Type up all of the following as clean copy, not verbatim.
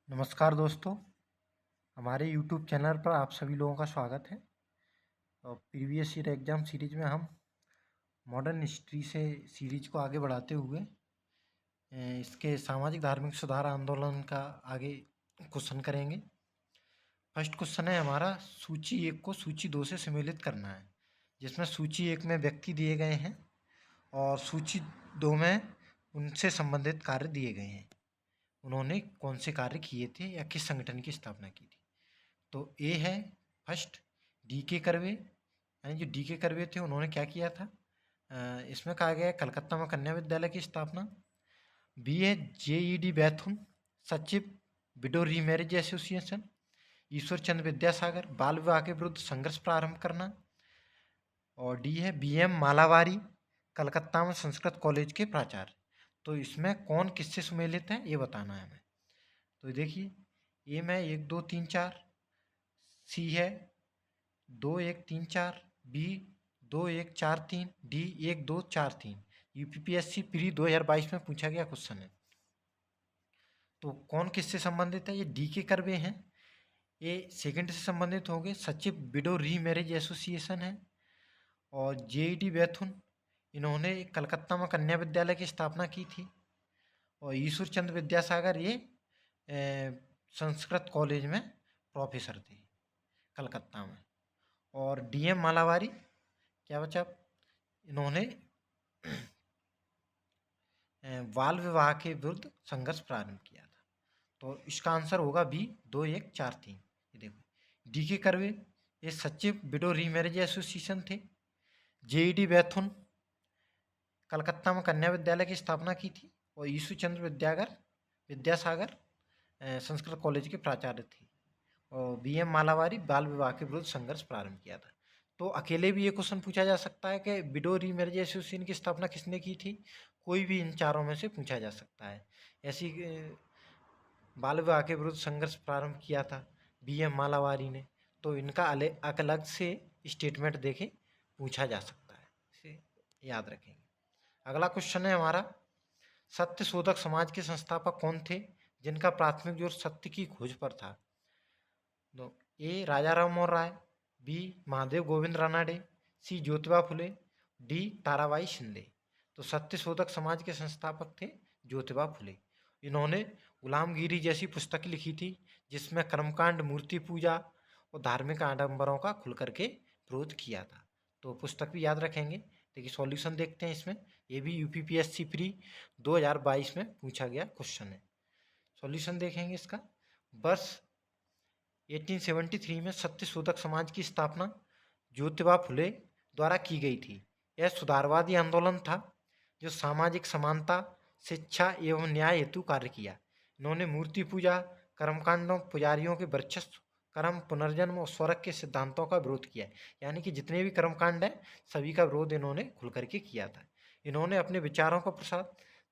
नमस्कार दोस्तों, हमारे YouTube चैनल पर आप सभी लोगों का स्वागत है। और प्रीवियस ईयर एग्ज़ाम सीरीज में हम मॉडर्न हिस्ट्री से सीरीज को आगे बढ़ाते हुए इसके सामाजिक धार्मिक सुधार आंदोलन का आगे क्वेश्चन करेंगे। फर्स्ट क्वेश्चन है हमारा, सूची 1 को सूची 2 से सम्मिलित करना है, जिसमें सूची 1 में व्यक्ति दिए गए हैं और सूची 2 में उनसे संबंधित कार्य दिए गए हैं। उन्होंने कौन से कार्य किए थे या किस संगठन की स्थापना की थी। तो ए है फर्स्ट डी.के. कर्वे, यानी जो डी.के. कर्वे थे उन्होंने क्या किया था, इसमें कहा गया है कलकत्ता में कन्या विद्यालय की स्थापना। बी है जे.ई.डी. बैथुन, सचिव window remarriage association. Ishwar Chandra Vidyasagar, बाल विवाह के विरुद्ध संघर्ष प्रारंभ करना। और डी है बी.एम. मालावारी, कलकत्ता में संस्कृत कॉलेज के प्राचार्य। तो इसमें कौन किससे सुमेलित है ये बताना है हमें। तो देखिए, ए में 1 2 3 4, सी है 2 1 3 4, बी 2 1 4 3, डी 1 2 4 3। यूपीपीएससी प्री 2022 में पूछा गया क्वेश्चन है। तो कौन किससे संबंधित है, ये डी के कर्वे हैं। ये सेकंड से संबंधित होंगे, सचिव विडो री मैरिज एसोसिएशन है। और जे.ई.डी. बैथुन, इन्होंने कलकत्ता में कन्या विद्यालय की स्थापना की थी। और ईश्वर चंद्र विद्यासागर ये संस्कृत कॉलेज में प्रोफेसर थे कलकत्ता में। और डी.एम. मालावारी क्या बचा, इन्होंने बाल विवाह के विरुद्ध संघर्ष प्रारंभ किया था। तो इसका आंसर होगा बी 2 1 4 3। ये देखो, डी के कर्वे ये सचिव विडो रीमैरिज एसोसिएशन थे। जे.ई.डी. बैथुन कलकत्ता में कन्या विद्यालय की स्थापना की थी। और ईश्वर चंद्र विद्यासागर संस्कृत कॉलेज के प्राचार्य थे। और बी.एम. मालावारी बाल विवाह के विरुद्ध संघर्ष प्रारंभ किया था। तो अकेले भी ये क्वेश्चन पूछा जा सकता है कि विडो रीमैरिज एसोसिएशन की स्थापना किसने की थी, कोई भी इन चारों में से पूछा जा सकता है। ऐसी बाल विवाह के विरुद्ध संघर्ष प्रारंभ किया था बी.एम. मालावारी ने, तो इनका अलग से स्टेटमेंट देके पूछा जा सकता है, इसे याद रखेंगे। अगला क्वेश्चन है हमारा, सत्य शोधक समाज के संस्थापक कौन थे जिनका प्राथमिक जोर सत्य की खोज पर था। तो ए राजा राम मोहन राय, बी महादेव गोविंद रानाडे, सी ज्योतिबा फुले, डी ताराबाई शिंदे। तो सत्य शोधक समाज के संस्थापक थे ज्योतिबा फुले। इन्होंने गुलामगिरी जैसी पुस्तक लिखी थी जिसमें कर्मकांड, मूर्ति पूजा और धार्मिक आडंबरों का खुल करके विरोध किया था। तो पुस्तक भी याद रखेंगे। देखिए सॉल्यूशन देखते हैं इसमें, ये भी यूपीपीएससी प्री 2022 में पूछा गया क्वेश्चन है। सॉल्यूशन देखेंगे इसका। वर्ष 1873 में सत्य शोधक समाज की स्थापना ज्योतिबा फुले द्वारा की गई थी। यह सुधारवादी आंदोलन था जो सामाजिक समानता, शिक्षा एवं न्याय हेतु कार्य किया। इन्होंने मूर्ति पूजा, कर्मकांडों, पुजारियों के वर्चस्व, कर्म, पुनर्जन्म और स्वर्ग के सिद्धांतों का विरोध किया। यानी कि जितने भी कर्मकांड हैं सभी का विरोध इन्होंने खुल करके किया था। इन्होंने अपने विचारों का प्रसार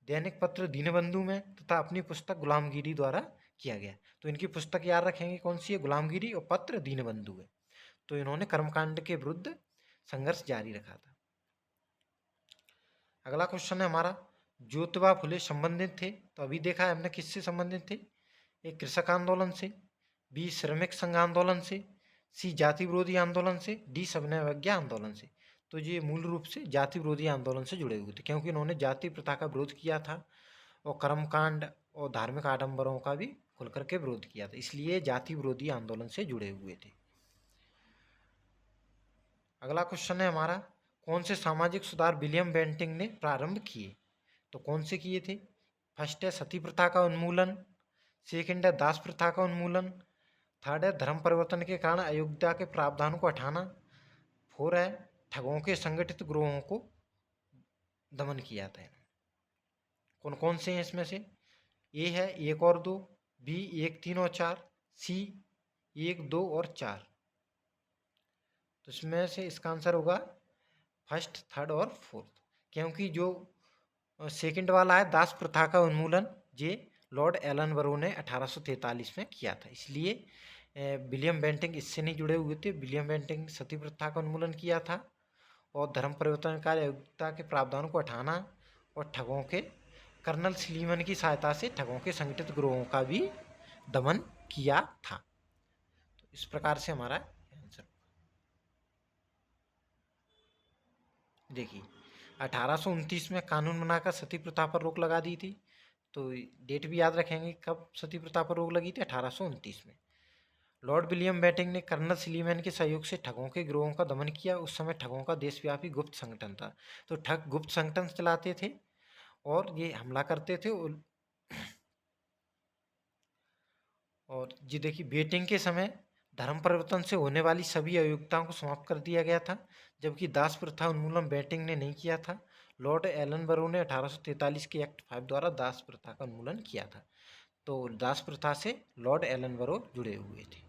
दैनिक पत्र दीनबंधु में तथा अपनी पुस्तक गुलामगिरी द्वारा किया गया। तो इनकी पुस्तक याद रखेंगे कौन सी है, गुलामगिरी और पत्र दीनबंधु है। तो इन्होंने कर्मकांड के विरुद्ध संघर्ष जारी रखा था। अगला क्वेश्चन है हमारा, ज्योतिबा फुले संबंधित थे, तो अभी देखा है हमने किससे संबंधित थे, एक कृषक आंदोलन से, बी श्रमिक संघ आंदोलन से, सी जाति विरोधी आंदोलन से, डी सविनय अवज्ञा आंदोलन से। तो ये मूल रूप से जाति विरोधी आंदोलन से जुड़े हुए थे, क्योंकि इन्होंने जाति प्रथा का विरोध किया था और कर्मकांड और धार्मिक आडंबरों का भी खुल करके विरोध किया था, इसलिए जाति विरोधी आंदोलन से जुड़े हुए थे। अगला क्वेश्चन है हमारा, कौन से सामाजिक सुधार विलियम बेंटिंक ने प्रारंभ किए। तो कौन से किए थे, फर्स्ट है सती प्रथा का उन्मूलन, सेकंड है दास प्रथा का उन्मूलन, थर्ड है धर्म परिवर्तन के कारण अयोध्या के प्रावधानों को हटाना, फोर है ठगों के संगठित ग्रोहों को दमन किया था। कौन कौन से हैं इसमें से, ए है 1 और 2, बी 1 3 और 4, सी 1 2 और 4। तो इसमें से इसका आंसर होगा फर्स्ट, थर्ड और फोर्थ, क्योंकि जो सेकंड वाला है दास प्रथा का उन्मूलन, ये लॉर्ड एलन बरो ने 1843 में किया था, इसलिए विलियम बेंटिंक इससे नहीं जुड़े हुए थे। विलियम बेंटिंक सती प्रथा का उन्मूलन किया था और धर्म परिवर्तन कार्य अयोग्यता के प्रावधानों को हटाना और ठगों के कर्नल स्लीमन की सहायता से ठगों के संगठित ग्रोहों का भी दमन किया था। तो इस प्रकार से हमारा आंसर। देखिए 1829 में कानून बनाकर सती प्रथा पर रोक लगा दी थी। तो डेट भी याद रखेंगे कब सती प्रथा पर रोक लगी थी, 1829 में। लॉर्ड विलियम बेंटिंक ने कर्नल सिलीमैन के सहयोग से ठगों के गिरोहों का दमन किया। उस समय ठगों का देशव्यापी गुप्त संगठन था। तो ठग गुप्त संगठन चलाते थे और ये हमला करते थे। और ये देखिए बेटिंग के समय धर्म परिवर्तन से होने वाली सभी अयोग्यताओं को समाप्त कर दिया गया था, जबकि दास प्रथा उन्मूलन बेटिंग ने नहीं किया था। लॉर्ड एलनबरो ने 1843 के एक्ट 5 द्वारा दास प्रथा का उन्मूलन किया था। तो दास प्रथा से लॉर्ड एलनबरो जुड़े हुए थे।